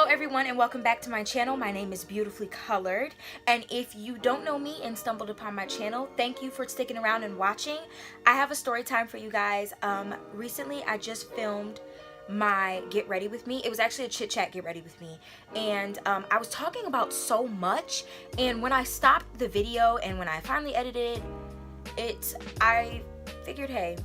Hello everyone and welcome back to my channel. My name is Beautifully Colored, and if you don't know me and stumbled upon my channel, thank you for sticking around and watching. I have a story time for you guys. Recently I just filmed my get ready with me. It was actually a chit chat get ready with me, and I was talking about so much, and when I stopped the video and when I finally edited it, I figured, hey,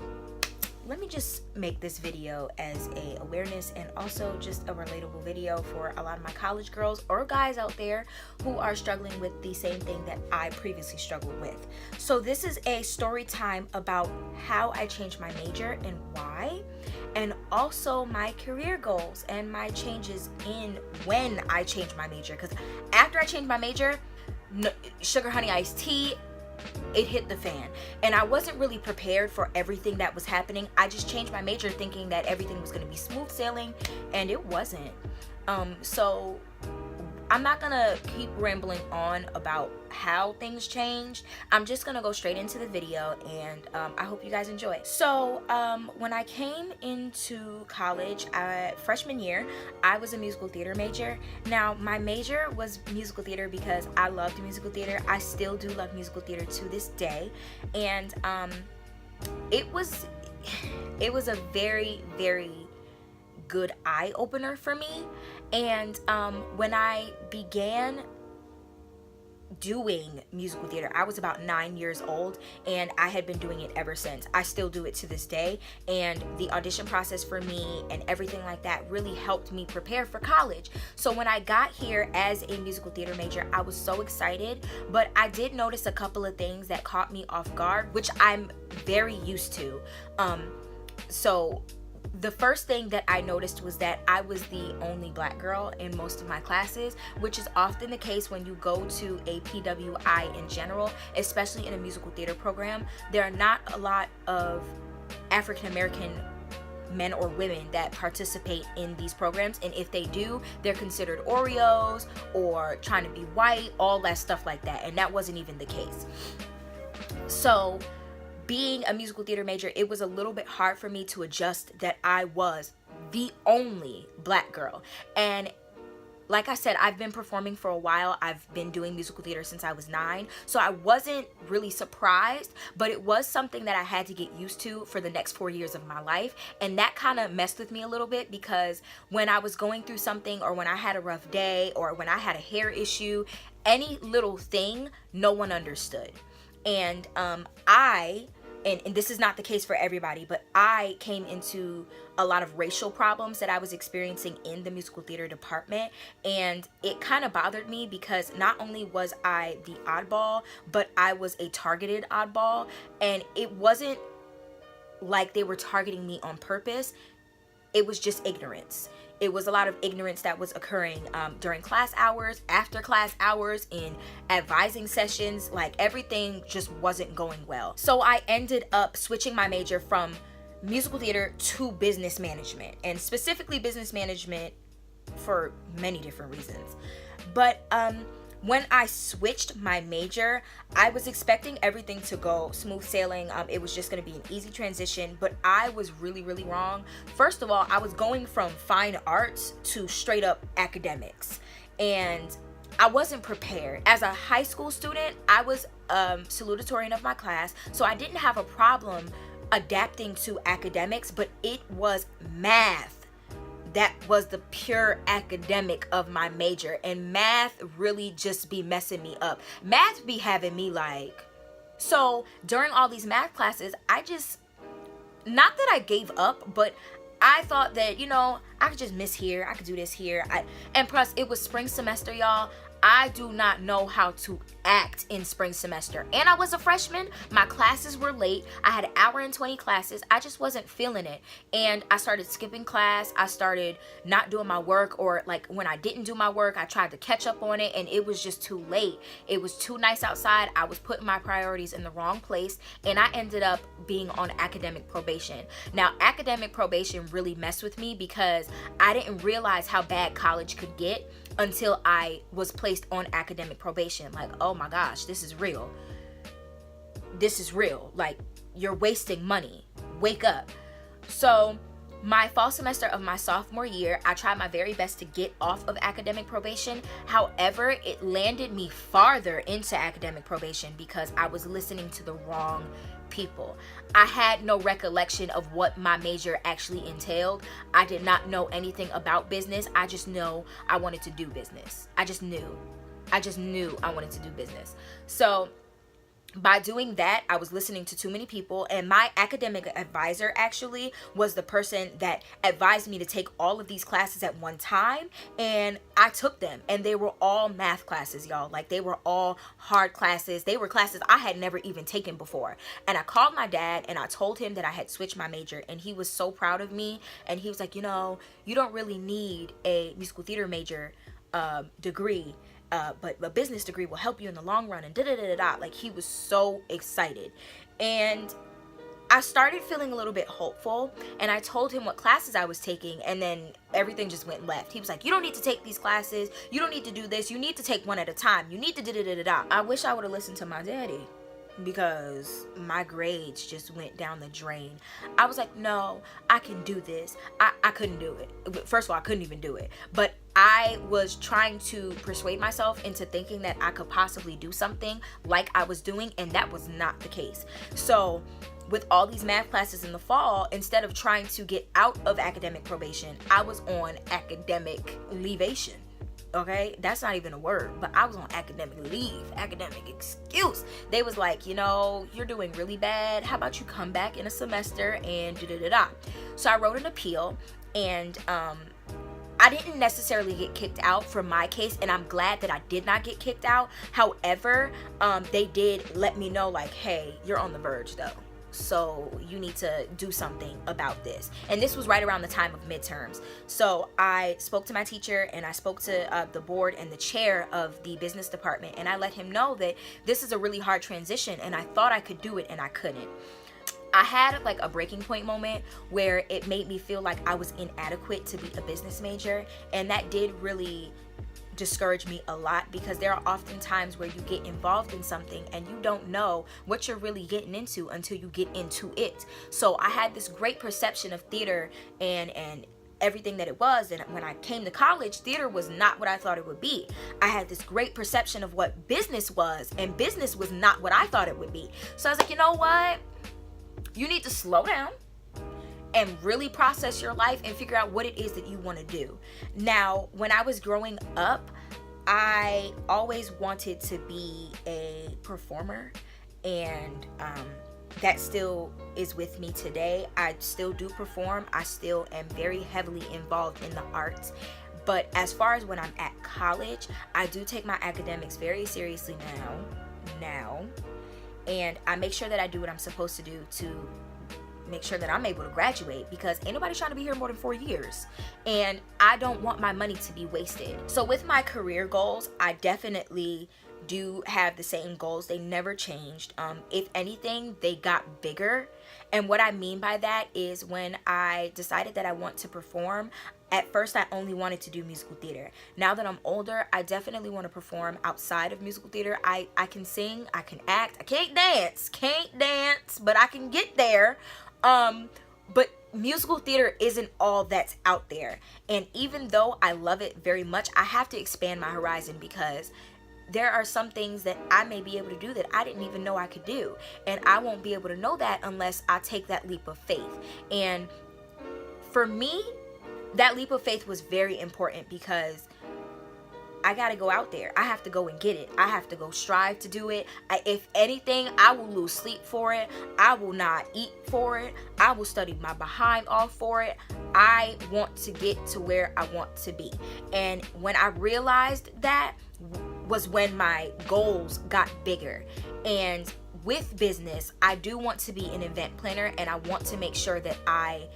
let me just make this video as a awareness and also just a relatable video for a lot of my college girls or guys out there who are struggling with the same thing that I previously struggled with. So this is a story time about how I changed my major and why, and also my career goals and my changes in when I changed my major. Because after I changed my major, sugar honey iced tea, it hit the fan, and I wasn't really prepared for everything that was happening. I just changed my major thinking that everything was going to be smooth sailing, and it wasn't. So I'm not gonna keep rambling on about how things changed. I'm just gonna go straight into the video, and I hope you guys enjoy. So when I came into college, freshman year, I was a musical theater major. Now my major was musical theater because I loved musical theater. I still do love musical theater to this day, and it was a very, very good eye-opener for me. And when I began doing musical theater, I was about 9 years old, and I had been doing it ever since. I still do it to this day, and the audition process for me and everything like that really helped me prepare for college. So when I got here as a musical theater major, I was so excited, but I did notice a couple of things that caught me off guard, which I'm very used to. So the first thing that I noticed was that I was the only black girl in most of my classes, which is often the case when you go to a PWI in general, especially in a musical theater program. There are not a lot of African American men or women that participate in these programs, and if they do, they're considered Oreos or trying to be white, all that stuff like that, and that wasn't even the case. So being a musical theater major, it was a little bit hard for me to adjust that I was the only black girl. And like I said, I've been performing for a while. I've been doing musical theater since I was 9, so I wasn't really surprised, but it was something that I had to get used to for the next 4 years of my life. And that kind of messed with me a little bit, because when I was going through something, or when I had a rough day, or when I had a hair issue, any little thing, no one understood. And and this is not the case for everybody, but I came into a lot of racial problems that I was experiencing in the musical theater department, and it kind of bothered me because not only was I the oddball, but I was a targeted oddball, and it wasn't like they were targeting me on purpose. It was just ignorance. It was a lot of ignorance that was occurring during class hours, after class hours, in advising sessions. Like, everything just wasn't going well. So I ended up switching my major from musical theater to business management, and specifically business management for many different reasons. But when I switched my major, I was expecting everything to go smooth sailing. It was just going to be an easy transition, but I was really, really wrong. First of all, I was going from fine arts to straight up academics, and I wasn't prepared. As a high school student, I was salutatorian of my class, so I didn't have a problem adapting to academics, but it was math that was the pure academic of my major, and math really just be messing me up. Math be having me like, so during all these math classes, I just, not that I gave up, but I thought that, you know, I could just miss here, I could do this here. And plus, it was spring semester, y'all. I do not know how to act in spring semester, and I was a freshman. My classes were late. I had 1 hour and 20 classes. I just wasn't feeling it, and I started skipping class. I started not doing my work, or like when I didn't do my work, I tried to catch up on it, and it was just too late. It was too nice outside. I was putting my priorities in the wrong place, and I ended up being on academic probation. Now, academic probation really messed with me because I didn't realize how bad college could get until I was placed on academic probation. Like, oh my gosh, this is real. This is real. Like, you're wasting money. Wake up. So My fall semester of my sophomore year, I tried my very best to get off of academic probation. However, it landed me farther into academic probation because I was listening to the wrong people. I had no recollection of what my major actually entailed. I did not know anything about business. I just know I wanted to do business. I just knew I wanted to do business. So by doing that, I was listening to too many people, and my academic advisor actually was the person that advised me to take all of these classes at one time, and I took them, and they were all math classes, y'all. Like, they were all hard classes. They were classes I had never even taken before. And I called my dad and I told him that I had switched my major, and he was so proud of me, and he was like, you know, you don't really need a musical theater major degree, but a business degree will help you in the long run, and da-da-da-da-da. Like, he was so excited. And I started feeling a little bit hopeful, and I told him what classes I was taking, and then everything just went left. He was like, you don't need to take these classes, you don't need to do this, you need to take one at a time, you need to da-da-da-da-da. I wish I would have listened to my daddy, because my grades just went down the drain. I was like, no, I can do this. I couldn't do it. First of all, I couldn't even do it. But I was trying to persuade myself into thinking that I could possibly do something like I was doing, and that was not the case. So with all these math classes in the fall, instead of trying to get out of academic probation, I was on academic leavation. Okay, that's not even a word, but I was on academic leave, academic excuse. They was like, you know, you're doing really bad. How about you come back in a semester and da-da-da-da. So I wrote an appeal, and I didn't necessarily get kicked out for my case, and I'm glad that I did not get kicked out. However, they did let me know, like, hey, you're on the verge though, so you need to do something about this. And this was right around the time of midterms. So I spoke to my teacher, and I spoke to the board and the chair of the business department, and I let him know that this is a really hard transition, and I thought I could do it, and I couldn't. I had like a breaking point moment where it made me feel like I was inadequate to be a business major, and that did really discourage me a lot, because there are often times where you get involved in something and you don't know what you're really getting into until you get into it. So I had this great perception of theater and everything that it was, and when I came to college, theater was not what I thought it would be. I had this great perception of what business was, and business was not what I thought it would be. So I was like, you know what? You need to slow down and really process your life and figure out what it is that you want to do. Now, when I was growing up, I always wanted to be a performer, and that still is with me today. I still do perform. I still am very heavily involved in the arts. But as far as when I'm at college, I do take my academics very seriously now, and I make sure that I do what I'm supposed to do to make sure that I'm able to graduate, because ain't nobody trying to be here more than 4 years, and I don't want my money to be wasted. So with my career goals, I definitely do have the same goals. They never changed. If anything, they got bigger. And what I mean by that is, when I decided that I want to perform, at first I only wanted to do musical theater. Now that I'm older, I definitely want to perform outside of musical theater. I can sing, I can act, I can't dance, but I can get there. But musical theater isn't all that's out there. And even though I love it very much, I have to expand my horizon, because there are some things that I may be able to do that I didn't even know I could do. And I won't be able to know that unless I take that leap of faith. And for me, that leap of faith was very important, because I got to go out there. I have to go and get it. I have to go strive to do it. If anything, I will lose sleep for it. I will not eat for it. I will study my behind off for it. I want to get to where I want to be. And when I realized that was when my goals got bigger. And with business, I do want to be an event planner, and I want to make sure that I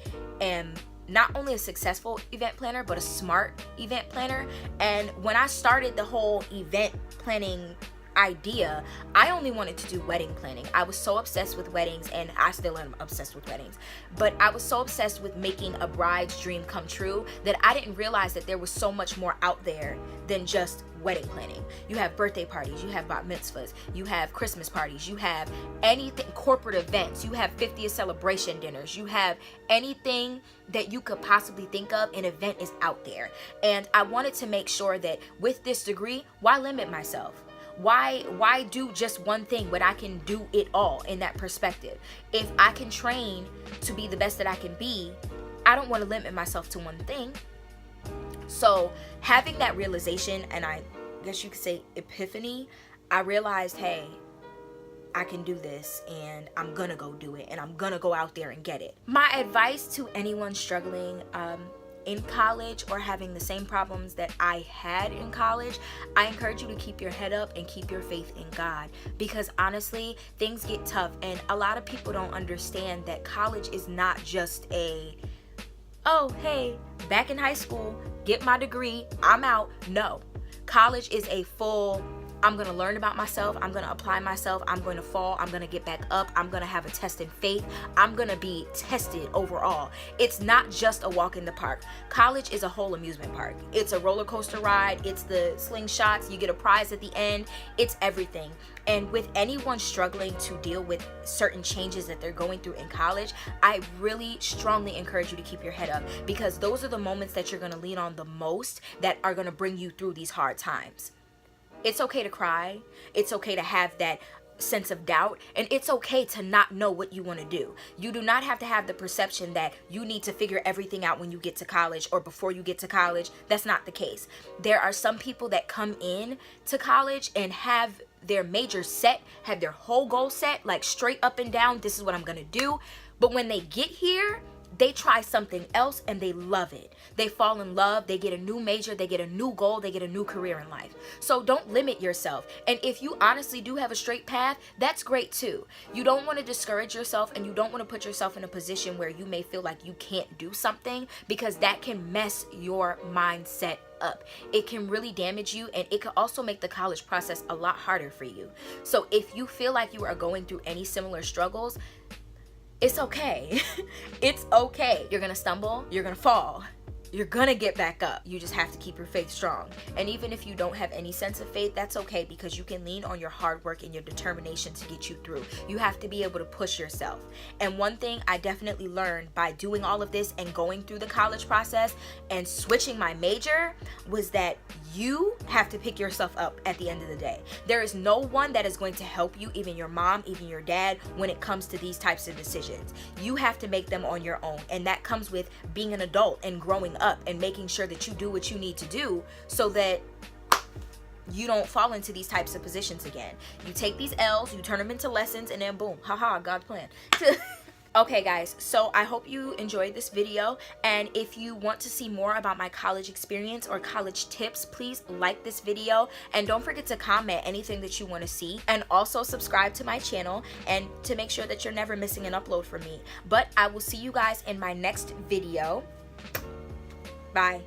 am not only a successful event planner, but a smart event planner. And when I started the whole event planning idea, I only wanted to do wedding planning. I was so obsessed with weddings, and I still am obsessed with weddings, but I was so obsessed with making a bride's dream come true that I didn't realize that there was so much more out there than just wedding planning. You have birthday parties, you have bat mitzvahs, you have Christmas parties, you have anything, corporate events, you have 50th celebration dinners, you have anything that you could possibly think of. An event is out there. And I wanted to make sure that with this degree, why limit myself? Why do just one thing when I can do it all in that perspective? If I can train to be the best that I can be, I don't want to limit myself to one thing. So having that realization, and I guess you could say epiphany, I realized, hey, I can do this, and I'm gonna go do it, and I'm gonna go out there and get it. My advice to anyone struggling in college or having the same problems that I had in college, I encourage you to keep your head up and keep your faith in God, because honestly, things get tough, and a lot of people don't understand that college is not just a, oh, hey, back in high school, get my degree, I'm out. No, college is a full, I'm going to learn about myself, I'm going to apply myself, I'm going to fall, I'm going to get back up, I'm going to have a test in faith, I'm going to be tested overall. It's not just a walk in the park. College is a whole amusement park. It's a roller coaster ride, it's the slingshots, you get a prize at the end, it's everything. And with anyone struggling to deal with certain changes that they're going through in college, I really strongly encourage you to keep your head up, because those are the moments that you're going to lean on the most that are going to bring you through these hard times. It's okay to cry. It's okay to have that sense of doubt, and it's okay to not know what you want to do. You do not have to have the perception that you need to figure everything out when you get to college or before you get to college. That's not the case. There are some people that come in to college and have their major set, have their whole goal set, like straight up and down, this is what I'm gonna do. But when they get here, they try something else and they love it. They fall in love, they get a new major, they get a new goal, they get a new career in life. So don't limit yourself. And if you honestly do have a straight path, that's great too. You don't want to discourage yourself, and you don't want to put yourself in a position where you may feel like you can't do something, because that can mess your mindset up. It can really damage you, and it can also make the college process a lot harder for you. So if you feel like you are going through any similar struggles, it's okay. It's okay. You're gonna stumble, you're gonna fall, you're gonna get back up. You just have to keep your faith strong. And even if you don't have any sense of faith, that's okay, because you can lean on your hard work and your determination to get you through. You have to be able to push yourself. And one thing I definitely learned by doing all of this and going through the college process and switching my major was that you have to pick yourself up at the end of the day. There is no one that is going to help you, even your mom, even your dad, when it comes to these types of decisions. You have to make them on your own, and that comes with being an adult and growing up and making sure that you do what you need to do so that you don't fall into these types of positions again. You take these L's, you turn them into lessons, and then boom, haha, God's plan. Okay guys, so I hope you enjoyed this video, and if you want to see more about my college experience or college tips, please like this video, and don't forget to comment anything that you want to see, and also subscribe to my channel and to make sure that you're never missing an upload from me. But I will see you guys in my next video. Bye.